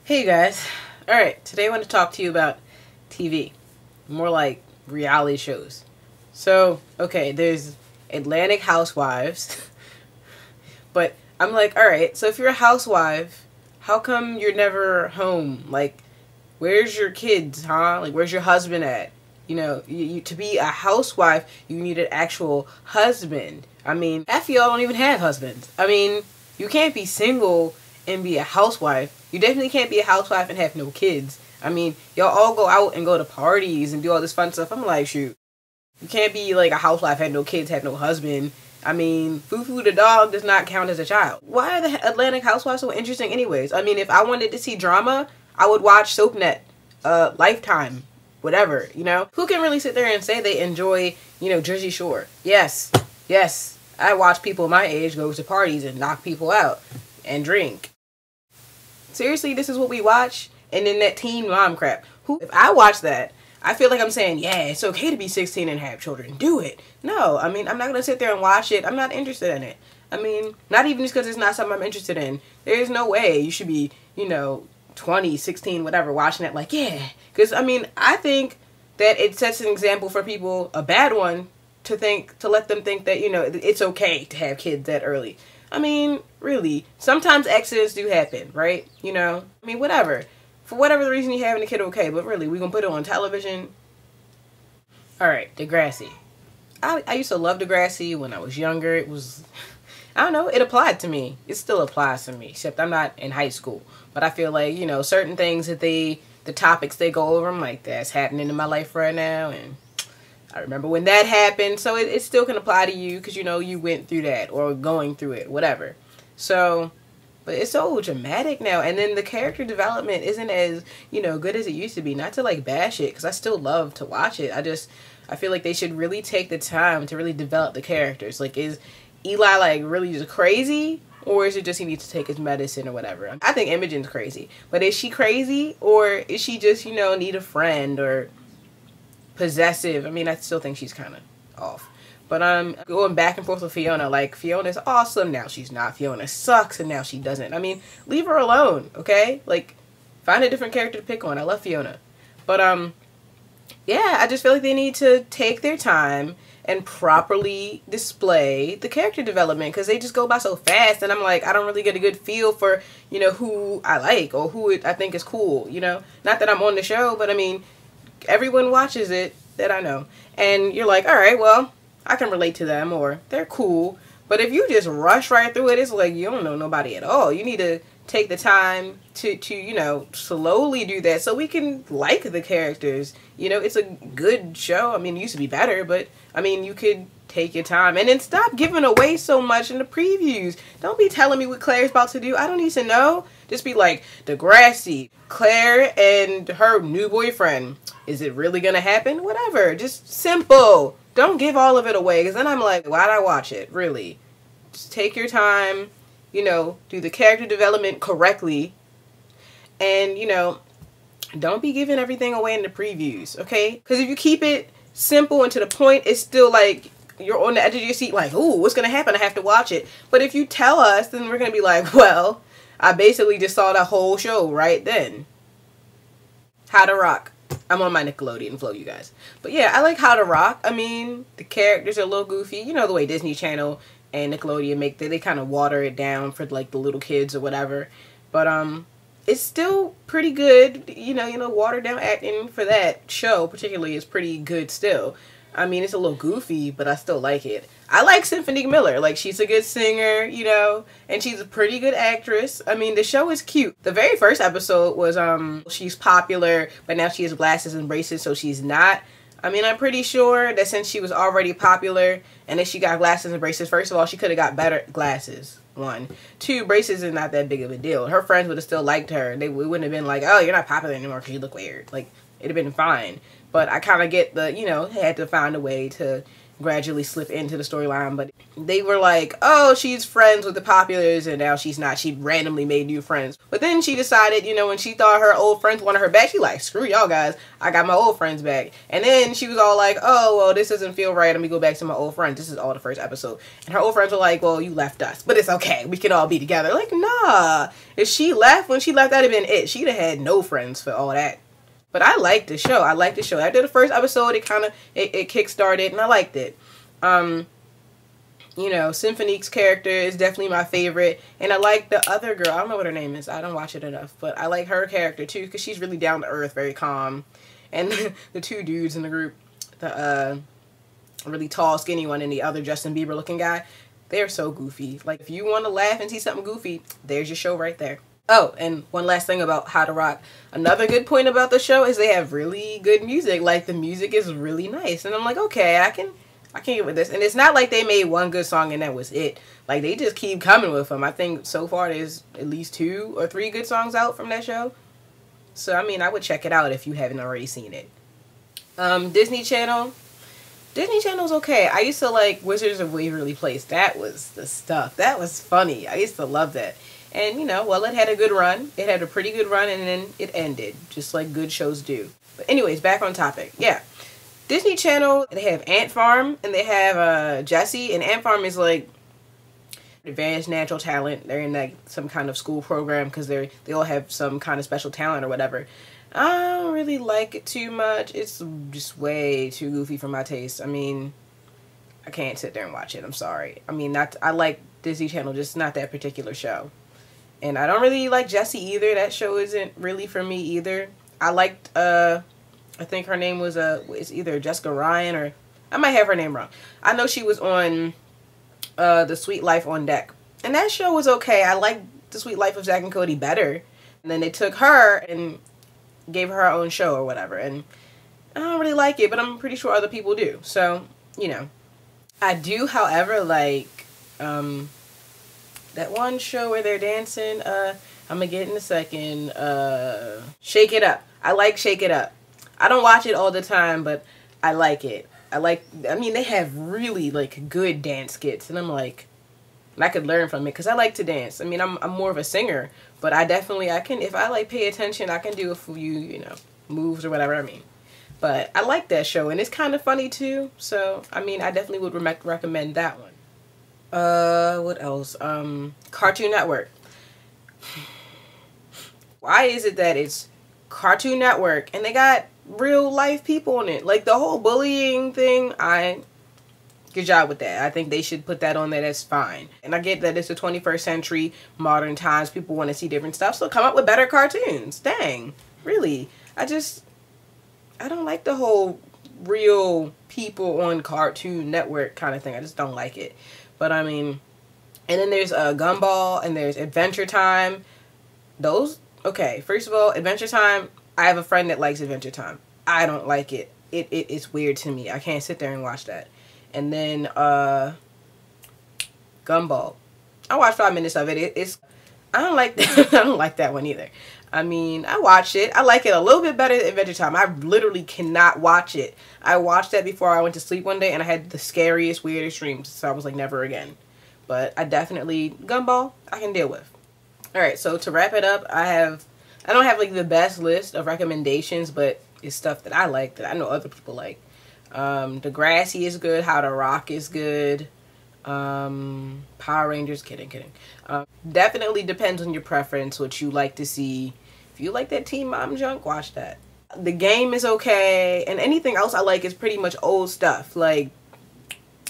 Hey you guys. Alright, today I want to talk to you about TV. More like reality shows. So, okay, there's Atlantic Housewives. But I'm like, alright, so if you're a housewife, how come you're never home? Like, where's your kids, huh? Like, where's your husband at? You know, to be a housewife, you need an actual husband. I mean, half of y'all don't even have husbands. I mean, you can't be single and be a housewife. You definitely can't be a housewife and have no kids. I mean, y'all all go out and go to parties and do all this fun stuff. I'm like, shoot. You can't be like a housewife, have no kids, have no husband. I mean, Fufu the dog does not count as a child. Why are the Atlantic Housewives so interesting anyways? I mean, if I wanted to see drama, I would watch SoapNet, Lifetime, whatever, you know? Who can really sit there and say they enjoy, you know, Jersey Shore? Yes. Yes. I watch people my age go to parties and knock people out and drink. Seriously, this is what we watch? And then that teen mom crap. If I watch that, I feel like I'm saying, yeah, it's okay to be 16 and have children. Do it. No, I mean, I'm not going to sit there and watch it. I'm not interested in it. I mean, not even just because it's not something I'm interested in. There's no way you should be, you know, 20, 16, whatever, watching it like, yeah. Because, I mean, I think that it sets an example for people, a bad one, to let them think that, you know, it's okay to have kids that early. I mean, really, sometimes accidents do happen, right? You know, I mean, whatever. For whatever the reason you're having a kid, okay, but really, we're going to put it on television? Alright, Degrassi. I used to love Degrassi when I was younger. It was, I don't know, it applied to me. It still applies to me, except I'm not in high school. But I feel like, you know, certain things that the topics they go over, I'm like, that's happening in my life right now, and I remember when that happened, so it still can apply to you because, you know, you went through that or going through it, whatever. So, but it's so dramatic now, and then the character development isn't as, you know, good as it used to be. Not to, like, bash it, because I still love to watch it. I feel like they should really take the time to really develop the characters. Like, is Eli, like, really just crazy? Or is it just he needs to take his medicine or whatever? I think Imogen's crazy. But is she crazy? Or is she just, you know, need a friend or possessive? I mean, I still think she's kind of off. But I'm going back and forth with Fiona. Like, Fiona's awesome, now she's not. Fiona sucks, and now she doesn't. I mean, leave her alone, okay? Like, find a different character to pick on. I love Fiona. But, yeah, I just feel like they need to take their time and properly display the character development, because they just go by so fast, and I'm like, I don't really get a good feel for, you know, who I like or who I think is cool, you know? Not that I'm on the show, but I mean, everyone watches it that I know. And you're like, alright, well, I can relate to them, or they're cool. But if you just rush right through it, it's like you don't know nobody at all. You need to take the time to you know, slowly do that so we can like the characters. You know, it's a good show. I mean, it used to be better, but I mean, you could take your time. And then stop giving away so much in the previews. Don't be telling me what Claire's about to do. I don't need to know. Just be like, Degrassi, Claire and her new boyfriend. Is it really gonna happen? Whatever. Just simple. Don't give all of it away, because then I'm like, why'd I watch it? Really? Just take your time, you know, do the character development correctly, and, you know, don't be giving everything away in the previews, okay? Because if you keep it simple and to the point, it's still like you're on the edge of your seat like, ooh, what's going to happen? I have to watch it. But if you tell us, then we're going to be like, well, I basically just saw the whole show right then. How to Rock. I'm on my Nickelodeon flow, you guys. But yeah, I like How to Rock. I mean, the characters are a little goofy. You know the way Disney Channel and Nickelodeon they kind of water it down for like the little kids or whatever. But it's still pretty good. You know, watered down acting for that show particularly is pretty good still. I mean, it's a little goofy, but I still like it. I like Symphony Miller. Like, she's a good singer, you know, and she's a pretty good actress. I mean, the show is cute. The very first episode was, she's popular, but now she has glasses and braces, so she's not. I mean, I'm pretty sure that since she was already popular, and then she got glasses and braces, first of all, she could have got better glasses. 1. 2, braces is not that big of a deal. Her friends would have still liked her. They wouldn't have been like, oh, you're not popular anymore because you look weird. Like, it'd have been fine. But I kind of get the, you know, had to find a way to gradually slip into the storyline. But they were like, oh, she's friends with the populars, and now she's not. She randomly made new friends. But then she decided, you know, when she thought her old friends wanted her back, she like, screw y'all guys, I got my old friends back. And then she was all like, oh, well, this doesn't feel right, let me go back to my old friends. This is all the first episode. And her old friends were like, well, you left us, but it's okay, we can all be together. Like, nah, if she left, when she left, that'd have been it. She'd have had no friends for all that. But I liked the show. I liked the show. After the first episode, it kind of, it kick-started, and I liked it. You know, Symphonique's character is definitely my favorite. And I like the other girl. I don't know what her name is. I don't watch it enough. But I like her character, too, because she's really down to earth, very calm. And the two dudes in the group, the really tall, skinny one, and the other Justin Bieber-looking guy, they're so goofy. Like, if you want to laugh and see something goofy, there's your show right there. Oh, and one last thing about How to Rock. Another good point about the show is they have really good music. Like, the music is really nice. And I'm like, okay, I can get with this. And it's not like they made one good song and that was it. Like, they just keep coming with them. I think so far there's at least 2 or 3 good songs out from that show. So, I mean, I would check it out if you haven't already seen it. Disney Channel. Disney Channel's okay. I used to like Wizards of Waverly Place. That was the stuff. That was funny. I used to love that. And, you know, well, it had a good run. It had a pretty good run, and then it ended, just like good shows do. But anyways, back on topic. Yeah. Disney Channel, they have Ant Farm, and they have Jessie, and Ant Farm is like advanced natural talent. They're in like some kind of school program because they all have some kind of special talent or whatever. I don't really like it too much. It's just way too goofy for my taste. I mean, I can't sit there and watch it. I'm sorry. I mean, I like Disney Channel, just not that particular show. And I don't really like Jessie either. That show isn't really for me either. I liked, I think her name was, it's either Jessica Ryan or, I might have her name wrong. I know she was on The Sweet Life on Deck. And that show was okay. I liked The Sweet Life of Zack and Cody better. And then they took her and gave her own show or whatever. And I don't really like it, but I'm pretty sure other people do. So, you know. I do, however, like, that one show where they're dancing, I'm gonna get in a second, Shake It Up. I like Shake It Up. I don't watch it all the time, but I like it. I mean, they have really, like, good dance skits, and I'm like, and I could learn from it, because I like to dance. I mean, I'm more of a singer, but I can, if I, like, pay attention, I can do a few, you know, moves or whatever, I mean. But I like that show, and it's kind of funny, too, so, I mean, I definitely would recommend that one. What else? Cartoon Network. Why is it that it's Cartoon Network and they got real life people on it? Like the whole bullying thing, good job with that. I think they should put that on there. That's fine. And I get that it's the 21st century, modern times, people want to see different stuff, so come up with better cartoons. Dang. Really. I don't like the whole real people on Cartoon Network kind of thing. I just don't like it. But I mean, and then there's Gumball and there's Adventure Time. Those, okay, first of all, Adventure Time, I have a friend that likes Adventure Time. I don't like it. It's weird to me. I can't sit there and watch that. And then Gumball. I watched 5 minutes of it. I don't like that. I don't like that one either. I mean, I watched it. I like it a little bit better than Adventure Time. I literally cannot watch it. I watched that before I went to sleep one day, and I had the scariest, weirdest dreams. So I was like, never again. But I definitely, Gumball, I can deal with. Alright, so to wrap it up, I don't have like the best list of recommendations, but it's stuff that I like that I know other people like. Degrassi is good. How to Rock is good. Power Rangers, kidding. Definitely depends on your preference, what you like to see. If you like that Teen Mom junk, watch that. The Game is okay, and anything else I like is pretty much old stuff, like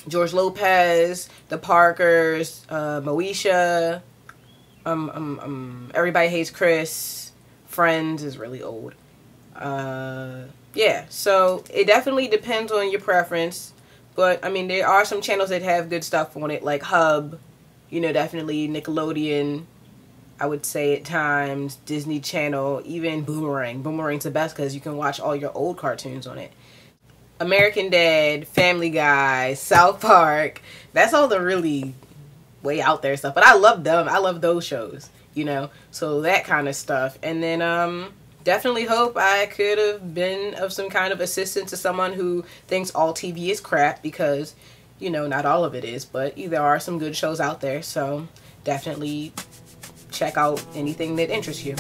George Lopez, The Parkers, Moesha, Everybody Hates Chris, Friends is really old. Yeah, so it definitely depends on your preference. But, I mean, there are some channels that have good stuff on it, like Hub, you know, definitely Nickelodeon, I would say at times, Disney Channel, even Boomerang. Boomerang's the best because you can watch all your old cartoons on it. American Dad, Family Guy, South Park, that's all the really way out there stuff. But I love them. I love those shows, you know, so that kind of stuff. And then, definitely hope I could have been of some kind of assistance to someone who thinks all TV is crap, because, you know, not all of it is, but there are some good shows out there. So definitely check out anything that interests you.